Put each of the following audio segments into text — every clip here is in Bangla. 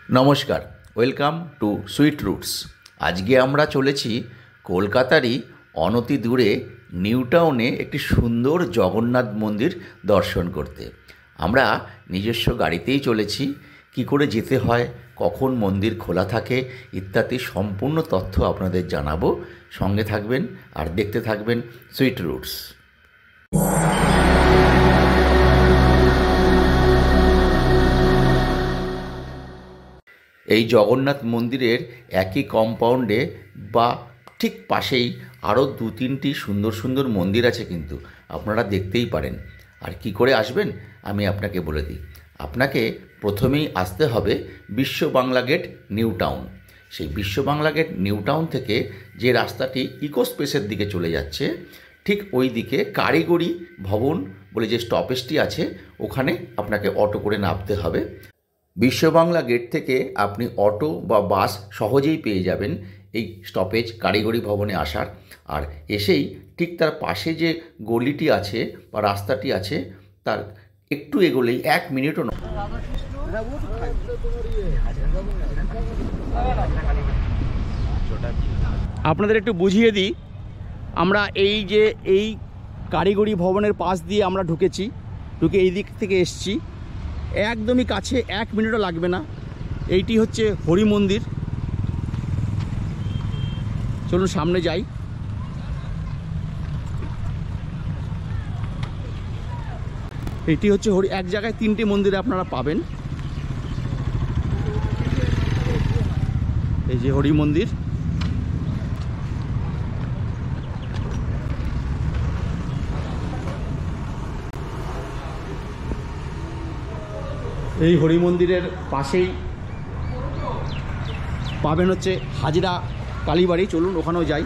নমস্কার, ওয়েলকাম টু সুইট রুটস। আজকে আমরা চলেছি কলকাতারই অনতি দূরে নিউ টাউনে একটি সুন্দর জগন্নাথ মন্দির দর্শন করতে। আমরা নিজস্ব গাড়িতেই চলেছি। কি করে যেতে হয়, কখন মন্দির খোলা থাকে ইত্যাদি সম্পূর্ণ তথ্য আপনাদের জানাবো। সঙ্গে থাকবেন আর দেখতে থাকবেন সুইট রুটস। এই জগন্নাথ মন্দিরের একই কম্পাউন্ডে বা ঠিক পাশেই আরও দু তিনটি সুন্দর সুন্দর মন্দির আছে, কিন্তু আপনারা দেখতেই পারেন। আর কি করে আসবেন আমি আপনাকে বলে দিই। আপনাকে প্রথমেই আসতে হবে বিশ্ব বাংলা গেট নিউ টাউন। সেই বিশ্ব বাংলা গেট নিউ টাউন থেকে যে রাস্তাটি ইকো স্পেসের দিকে চলে যাচ্ছে, ঠিক ওই দিকে কারিগরি ভবন বলে যে স্টপেজটি আছে, ওখানে আপনাকে অটো করে নামতে হবে। বিশ্ব বাংলা গেট থেকে আপনি অটো বা বাস সহজেই পেয়ে যাবেন এই স্টপেজ কারিগরি ভবনে আসার। আর এসেই ঠিক তার পাশে যে গলিটি আছে বা রাস্তাটি আছে, তার একটু এগোলেই 1 মিনিটও নয়। আপনাদের একটু বুঝিয়ে দিই, আমরা এই কারিগরি ভবনের পাশ দিয়ে আমরা ঢুকে এই দিক থেকে এসছি। একদমই কাছে, 1 মিনিটও লাগবে না। এইটি হচ্ছে হরি মন্দির। চলুন সামনে যাই। এটি হচ্ছে এক জায়গায় 3টে মন্দির আপনারা পাবেন। এই যে হরি মন্দির, এই হরি মন্দিরের পাশেই পাবেন হচ্ছে হাজরা কালীবাড়ি। চলুন ওখানেও যাই।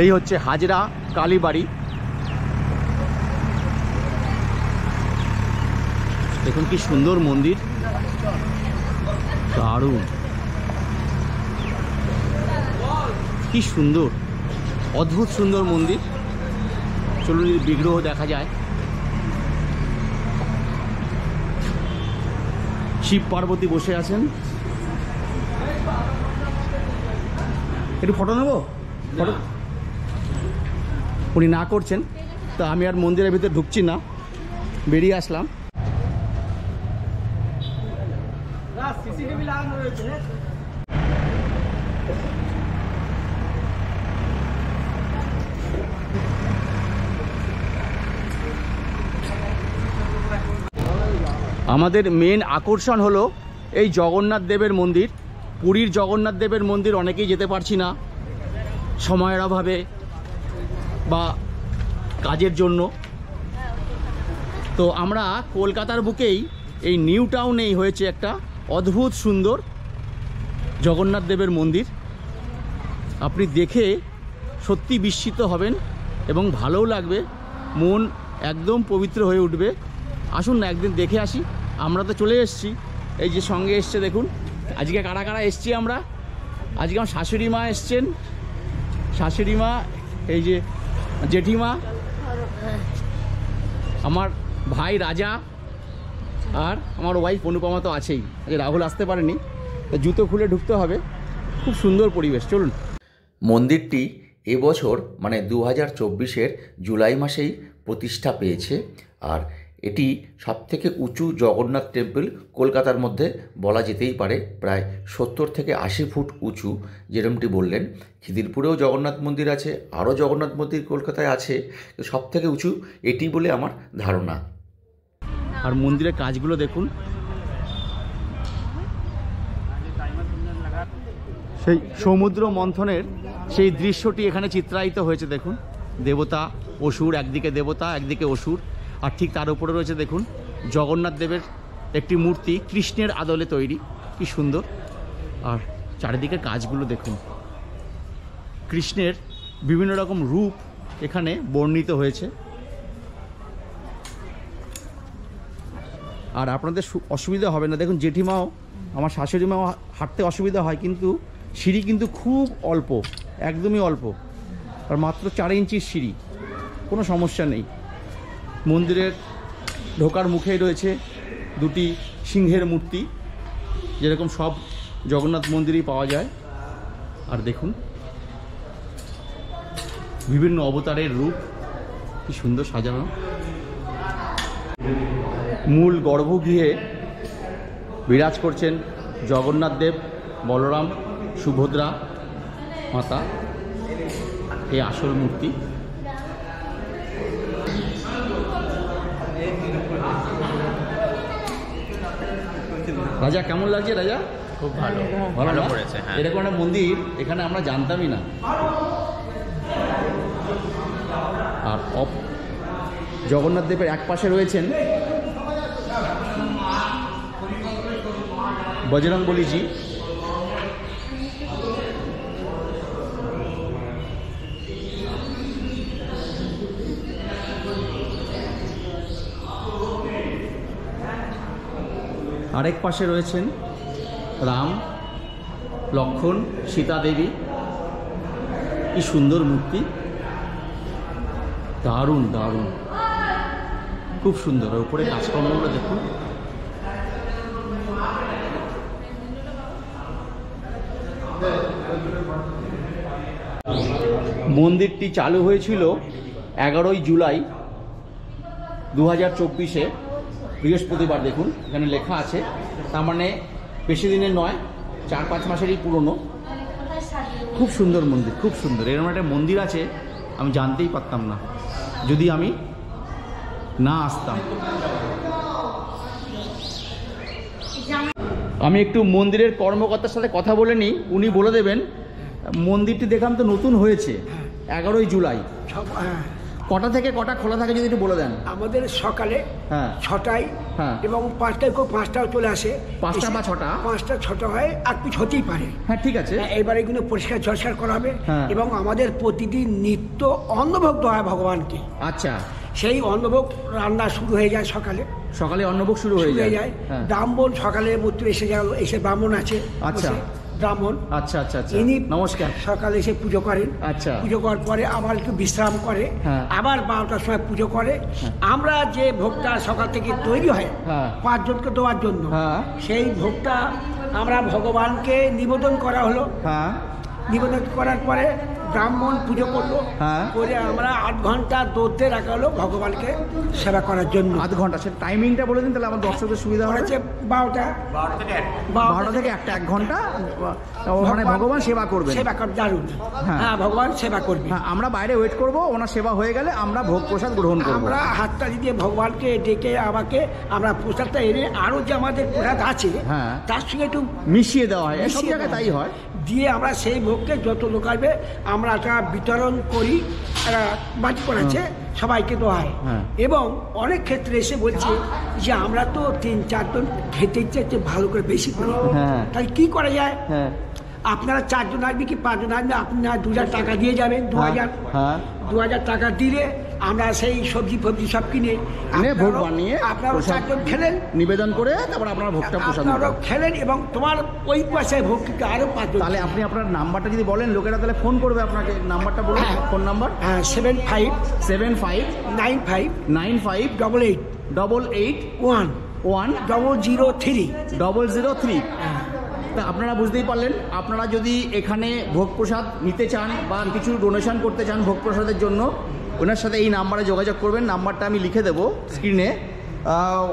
এই হচ্ছে হাজরা কালীবাড়ি। দেখুন কি সুন্দর মন্দির, দারুণ, কি সুন্দর, অদ্ভুত সুন্দর মন্দির। চলুন বিগ্রহ দেখা যায়। শিব পার্বতী বসে আছেন। একটু ফটো নেব, ফটো উনি না করছেন, তো আমি আর মন্দিরের ভিতরে ঢুকছি না, বেরিয়ে আসলাম। আমাদের মেন আকর্ষণ হলো এই জগন্নাথ দেবের মন্দির। পুরীর জগন্নাথ দেবের মন্দির অনেকেই যেতে পারছি না, সময়ের অভাবে বা কাজের জন্য। তো আমরা কলকাতার বুকেই এই নিউ টাউনেই হয়েছে একটা অদ্ভুত সুন্দর জগন্নাথ দেবের মন্দির। আপনি দেখে সত্যি বিস্মিত হবেন এবং ভালোও লাগবে, মন একদম পবিত্র হয়ে উঠবে। আসুন না একদিন দেখে আসি। আমরা তো চলে এসেছি, এই যে সঙ্গে এসছে দেখুন। আজকে কারা কারা এসছি আমরা? আজকে আমার শাশুড়ি মা এসছেন, শাশুড়ি মা, এই যে জেঠিমা, আমার ভাই রাজা, আর আমার ওয়াইফ অনুপমা তো আছেই। আজকে রাহুল আসতে পারেনি, তো জুতো খুলে ঢুকতে হবে। খুব সুন্দর পরিবেশ। চলুন। মন্দিরটি এবছর মানে 2024-এর জুলাই মাসেই প্রতিষ্ঠা পেয়েছে। আর এটি সবথেকে উঁচু জগন্নাথ টেম্পল কলকাতার মধ্যে বলা যেতেই পারে। প্রায় 70 থেকে 80 ফুট উঁচু। যেরকমটি বললেন, খিদিরপুরেও জগন্নাথ মন্দির আছে, আরও জগন্নাথ মন্দির কলকাতায় আছে, সবথেকে উঁচু এটি বলে আমার ধারণা। আর মন্দিরের কাজগুলো দেখুন, সেই সমুদ্র মন্থনের সেই দৃশ্যটি এখানে চিত্রায়িত হয়েছে। দেখুন, দেবতা অসুর, একদিকে দেবতা একদিকে অসুর, আর ঠিক তার উপরে রয়েছে দেখুন জগন্নাথ দেবের একটি মূর্তি, কৃষ্ণের আদলে তৈরি, কি সুন্দর। আর চারিদিকে কাজগুলো দেখুন, কৃষ্ণের বিভিন্ন রকম রূপ এখানে বর্ণিত হয়েছে। আর আপনাদের অসুবিধা হবে না। দেখুন জেঠিমাও, আমার শাশুড়ি মাও হাঁটতে অসুবিধা হয়, কিন্তু সিঁড়ি কিন্তু খুব অল্প, একদমই অল্প, আর মাত্র 4 ইঞ্চির সিঁড়ি, কোনো সমস্যা নেই। মন্দিরের ঢোকার মুখেই রয়েছে দুটি সিংহের মূর্তি, যেরকম সব জগন্নাথ মন্দিরেই পাওয়া যায়। আর দেখুন বিভিন্ন অবতারের রূপ, কি সুন্দর সাজানো। মূল গর্ভগৃহে বিরাজ করছেন জগন্নাথ দেব, বলরাম, সুভদ্রা মাতা, এই আসল মূর্তি। রাজা কেমন লাগছে রাজা? খুব ভালো, ভালো ভালো না? করেছে। হ্যাঁ, এরকম একটা মন্দির এখানে আমরা জানতামই না। আর জগন্নাথ দেবের এক পাশে রয়েছেন বজরংবলীজি। আরেক পাশে রয়েছেন রাম, লক্ষ্মণ, সীতা দেবী। কি সুন্দর মূর্তি, দারুণ দারুণ, খুব সুন্দর। উপরে কাজকর্মগুলো দেখুন। মন্দিরটি চালু হয়েছিল 11ই জুলাই 2024-এ, বৃহস্পতিবার। দেখুন এখানে লেখা আছে, তার মানে বেশি দিনের নয়, 4-5 মাসেরই পুরনো। খুব সুন্দর মন্দির, খুব সুন্দর। এরকম একটা মন্দির আছে আমি জানতেই পারতাম না যদি আমি না আসতাম। আমি একটু মন্দিরের কর্মকর্তার সাথে কথা বলে নিই, উনি বলে দেবেন। মন্দিরটি দেখলাম তো নতুন হয়েছে 11ই জুলাই। কটা থেকে কটা খোলা থাকে যদি একটু বলে দেন। আমাদের সকালে হ্যাঁ 6টায় হ্যাঁ এবং 5টায় কেউ 5টাও চলে আসে। 5টা বা 6টা? 5টা 6টা হয়, আর পিছ হতেই পারে। হ্যাঁ ঠিক আছে। এবার এগুলো পরিষ্কার ঝরঝর করা হবে। হ্যাঁ। এবং আমাদের প্রতিদিন নিত্য অন্নভোগ দেওয়া হয় ভগবানকে। আচ্ছা, সেই অন্নভোগ রান্না শুরু হয়ে যায় সকালে। সকালে অন্নভোগ শুরু হয়ে যায়। হ্যাঁ। ব্রাহ্মণ সকালে মূর্তি এসে গেল, এসে ব্রাহ্মণ আছে। আচ্ছা। বসে, ব্রাহ্মণ। আচ্ছা আচ্ছা আচ্ছা, ইনি নমস্কার। সকালে এসে পুজো করেন। আচ্ছা। পুজো করার পরে আবার একটু বিশ্রাম করে। হ্যাঁ। আবার 12টার সময় পুজো করে। আমরা যে ভোগটা সকাল থেকে তৈরি হয় হ্যাঁ। 5 জনকে দেওয়ার জন্য, হ্যাঁ। সেই ভোগটা আমরা ভগবানকে নিবেদন করা হলো। হ্যাঁ নিবেদন করার পরে ব্রাহ্মণ পুজো করলো। হ্যাঁ। করে আমরা 8 ঘন্টা দৌড়তে রাখা হলো ভগবানকে সেবা করার জন্য। 8 ঘন্টা। সে টাইমিংটা বলে দিন তাহলে আমার দর্শকদের সুবিধা হবে। হচ্ছে 12টা 12টা থেকে 1 ঘন্টা মানে ভগবান সেবা করবেন। সেবা কর, দারুণ। হ্যাঁ। হ্যাঁ, ভগবান সেবা করবে। হ্যাঁ, আমরা বাইরে ওয়েট করব, ওনার সেবা হয়ে গেলে আমরা ভোগ প্রসাদ গ্রহণ করব। আমরা হাততালি দিয়ে ভগবানকে ডেকে আমরা প্রসাদটা এনে আরো যে আমাদের প্রসাদ আছে হ্যাঁ। তার সঙ্গে একটু মিশিয়ে দেওয়া হয়, সব মিশিয়ে জায়গায় দেওয়া তাই হয়। দিয়ে আমরা সেই ভোগকে যত লোক আসবে আমরা একটা বিতরণ করি। বাজি করেছে সবাইকে দেওয়া হয়। হ্যাঁ। এবং অনেক ক্ষেত্রে এসে বলছে যে আমরা তো 3-4 জন খেতে ইচ্ছে ভালো করে বেশি করি। হ্যাঁ। তাই কি করা যায়? হ্যাঁ আপনারা 4 জন আসবে কি 5 জন আসবে, আপনারা 2000 টাকা দিয়ে যাবেন। 2000 হ্যাঁ 2000 টাকা দিলে আমরা সেই সবজি ফবজি সব কিনে কিনে ভোগ বানিয়ে আপনারা প্রসাদ 4 জন খেলেন, নিবেদন করে তারপর আপনারা ভোগটা প্রসাদ আপনারাও নেবেন। খেলেন এবং তোমার ওই পয়সায় ভোগ কিন্তু আরো 5 জন। তাহলে আপনি আপনার নাম্বারটা যদি বলেন, লোকেরা তাহলে ফোন করবে আপনাকে। নাম্বারটা বলুন। হ্যাঁ। Phone number 75 75 95 95 88 88 1 1 003। 003। তা আপনারা বুঝতেই পারলেন, আপনারা যদি এখানে ভোগ প্রসাদ নিতে চান বা কিছু ডোনেশন করতে চান ভোগ প্রসাদের জন্য, ওনার সাথে এই নাম্বারে যোগাযোগ করবেন। নাম্বারটা আমি লিখে দেবো স্ক্রিনে।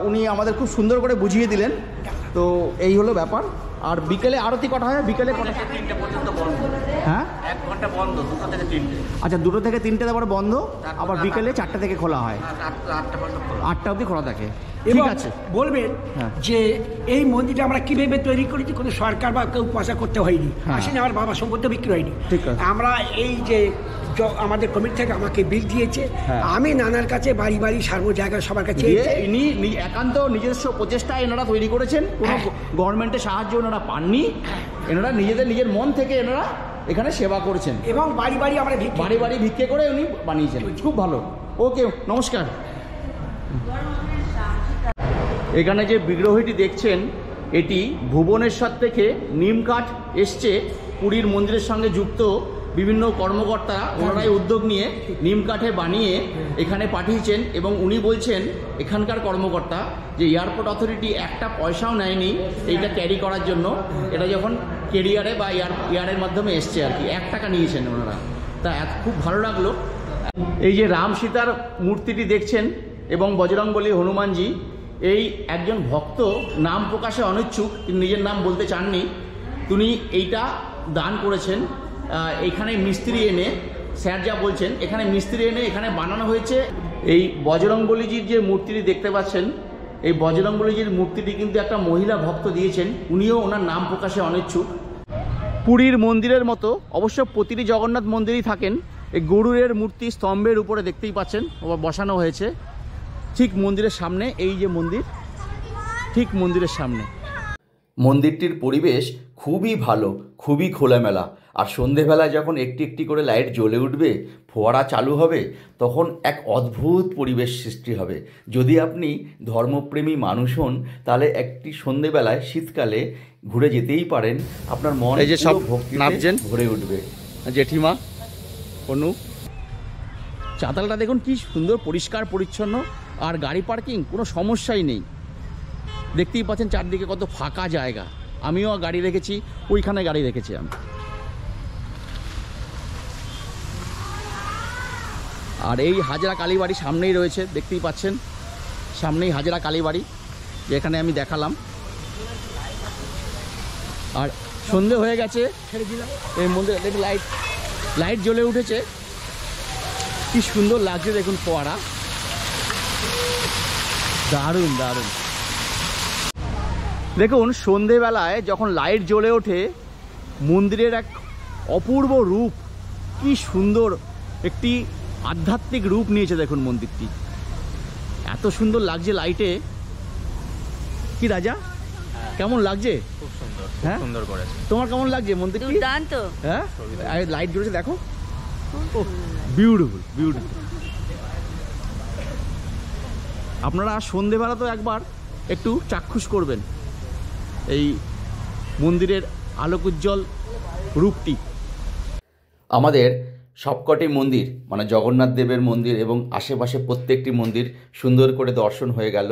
উনি আমাদের খুব সুন্দর করে বুঝিয়ে দিলেন। তো এই হলো ব্যাপার। আর বিকেলে আরতি কটা হয়? বিকেলে কটা? 3টে পর্যন্ত বন্ধ। হ্যাঁ 1 ঘন্টা বন্ধ, 2টা থেকে 3টে। আচ্ছা, 2টো থেকে 3টে তারপর বন্ধ, আবার বিকেলে 4টে থেকে খোলা হয়। 8টা পর্যন্ত খোলা। 8টা অবধি খোলা থাকে। এবং ঠিক আছে। বলবেন হ্যাঁ। যে এই মন্দিরটা আমরা কিভাবে তৈরি করেছি, কোনো সরকার বা কেউ পয়সা করতে হয়নি। হ্যাঁ। আসেনি, আমার বাবা সম্পত্তি বিক্রি হয়নি। ঠিক আছে। আমরা এই যে আমাদের কমিটি থেকে আমাকে বিল দিয়েছে। হ্যাঁ। আমি নানার কাছে বাড়ি বাড়ি সার্ব জায়গায় সবার কাছে দিয়ে ইনি একান্ত নিজস্ব প্রচেষ্টায় এনারা তৈরি করেছেন। কোনো গভর্নমেন্টের সাহায্য ওনারা পাননি। এনারা নিজের মন থেকে এনারা এখানে সেবা করেছেন এবং বাড়ি বাড়ি আমরা বাড়ি বাড়ি ভিক্ষে করে উনি বানিয়েছেন। খুব ভালো। ওকে, নমস্কার। এখানে যে বিগ্রহটি দেখছেন, এটি ভুবনেশ্বর থেকে নিম কাঠ এসছে পুরীর মন্দিরের সঙ্গে যুক্ত বিভিন্ন কর্মকর্তারা ওনারাই উদ্যোগ নিয়ে নিম কাঠে বানিয়ে এখানে পাঠিয়েছেন, এবং উনি বলছেন এখানকার কর্মকর্তা যে এয়ারপোর্ট অথরিটি একটা পয়সাও নেয়নি এইটা ক্যারি করার জন্য। এটা যখন কেরিয়ারে বা এয়ারের মাধ্যমে এসছে আর কি, 1 টাকা নিয়েছেন ওনারা। তা খুব ভালো লাগলো। এই যে রাম সীতার মূর্তিটি দেখছেন এবং বজরংবলী হনুমানজি, এই একজন ভক্ত নাম প্রকাশে অনিচ্ছুক, তিনি নিজের নাম বলতে চাননি, তিনি এইটা দান করেছেন। এখানে মিস্ত্রি এনে, স্যার যা বলছেন, এখানে মিস্ত্রি এনে এখানে বানানো হয়েছে। এই বজরংবলীজির যে মূর্তিটি দেখতে পাচ্ছেন, এই বজরংবলীজির মূর্তিটি কিন্তু একটা মহিলা ভক্ত দিয়েছেন, উনিও ওনার নাম প্রকাশে অনিচ্ছুক। পুরীর মন্দিরের মতো অবশ্য প্রতিটি জগন্নাথ মন্দিরেই থাকেন এই গরুরের মূর্তি স্তম্ভের উপরে দেখতেই পাচ্ছেন বসানো হয়েছে। ঠিক মন্দিরের সামনে, এই যে মন্দির, ঠিক মন্দিরের সামনে। মন্দিরটির পরিবেশ খুবই ভালো, খুবই খোলামেলা। আর সন্ধেবেলায় যখন একটি একটি করে লাইট জ্বলে উঠবে, ফোয়ারা চালু হবে, তখন এক অদ্ভুত পরিবেশ সৃষ্টি হবে। যদি আপনি ধর্মপ্রেমী মানুষ হন, তাহলে একটি সন্ধেবেলায় শীতকালে ঘুরে যেতেই পারেন। আপনার মন এই যে সব ভক্তিতে নামছেন, ভরে উঠবে। জেঠিমা, অনু, চাতালটা দেখুন কি সুন্দর পরিষ্কার পরিচ্ছন্ন, আর গাড়ি পার্কিং কোনো সমস্যাই নেই। দেখতেই পাচ্ছেন চারদিকে কত ফাঁকা জায়গা। আমিও গাড়ি রেখেছি, ওইখানে গাড়ি রেখেছি আমি। আর এই হাজরা কালীবাড়ি সামনেই রয়েছে, দেখতেই পাচ্ছেন সামনেই হাজরা কালীবাড়ি, যেখানে আমি দেখালাম। আর সন্ধে হয়ে গেছে, এর মধ্যে দেখুন লাইট জ্বলে উঠেছে, কি সুন্দর লাগছে দেখুন ফোয়ারা, দারুণ দারুণ। দেখুন সন্ধেবেলায় যখন লাইট জ্বলে ওঠে, মন্দিরের এক অপূর্ব রূপ, কি সুন্দর একটি আধ্যাত্মিক রূপ নিয়েছে দেখুন মন্দিরটি, এত সুন্দর লাগছে লাইটে। কি রাজা, কেমন লাগছে? খুব সুন্দর, হ্যাঁ? সুন্দর করেছে। তোমার কেমন লাগছে মন্দিরটি? দুর্দান্ত। হ্যাঁ, লাইট জ্বলেছে দেখো, বিউটিফুল বিউটিফুল। আপনারা সন্ধেবেলা তো একবার একটু চাক্ষুষ করবেন এই মন্দিরের আলোকোজ্জ্বল রূপটি। আমাদের সবকটি মন্দির, মানে জগন্নাথ দেবের মন্দির এবং আশেপাশে প্রত্যেকটি মন্দির সুন্দর করে দর্শন হয়ে গেল।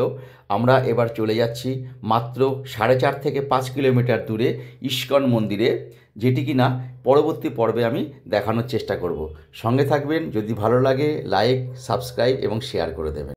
আমরা এবার চলে যাচ্ছি মাত্র 4.5 থেকে 5 কিলোমিটার দূরে ইস্কন মন্দিরে, যেটি কিনা পরবর্তী পর্বে আমি দেখানোর চেষ্টা করব। সঙ্গে থাকবেন, যদি ভালো লাগে লাইক, সাবস্ক্রাইব এবং শেয়ার করে দেবেন।